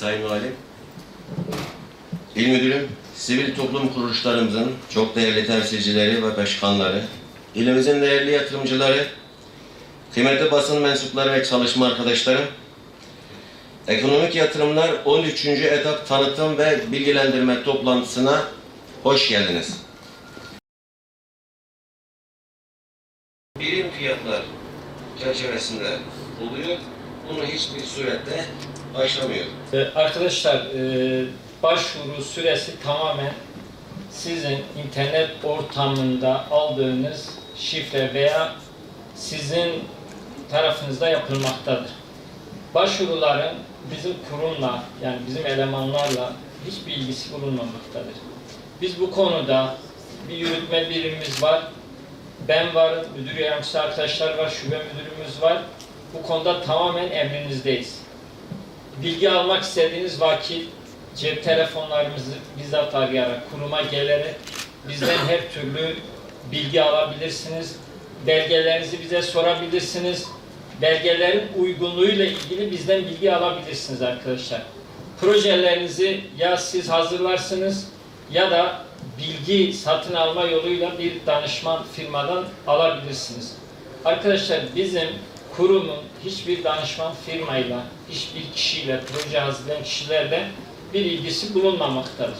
Sayın Valim, İl Müdürüm, sivil toplum kuruluşlarımızın çok değerli temsilcileri ve başkanları, ilimizin değerli yatırımcıları, kıymetli basın mensupları ve çalışma arkadaşlarım, Ekonomik Yatırımlar 13. etap tanıtım ve bilgilendirme toplantısına hoş geldiniz. Birim fiyatlar çerçevesinde oluyor. Bunu hiçbir surette aşamıyor. Arkadaşlar, başvuru süresi tamamen sizin internet ortamında aldığınız şifre veya sizin tarafınızda yapılmaktadır. Başvuruların bizim kurumla, yani bizim elemanlarla hiçbir ilgisi bulunmamaktadır. Biz bu konuda bir yürütme birimimiz var. Ben varım, müdür yardımcısı arkadaşlar var, şube müdürümüz var. Bu konuda tamamen emrinizdeyiz. Bilgi almak istediğiniz vakit cep telefonlarımızı bizzat arayarak, kuruma gelerek bizden her türlü bilgi alabilirsiniz. Belgelerinizi bize sorabilirsiniz. Belgelerin uygunluğuyla ilgili bizden bilgi alabilirsiniz arkadaşlar. Projelerinizi ya siz hazırlarsınız ya da bilgi satın alma yoluyla bir danışman firmadan alabilirsiniz. Arkadaşlar, bizim kurumun hiçbir danışman firmayla, hiçbir kişiyle, proje hazırlayan kişilerle bir ilgisi bulunmamaktadır.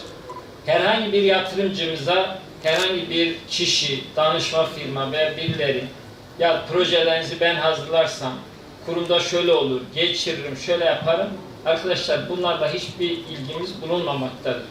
Herhangi bir yatırımcımıza, herhangi bir kişi, danışma firma veya birileri, ya projelerinizi ben hazırlarsam, kurumda şöyle olur, geçiririm, şöyle yaparım. Arkadaşlar, bunlarla hiçbir ilgimiz bulunmamaktadır.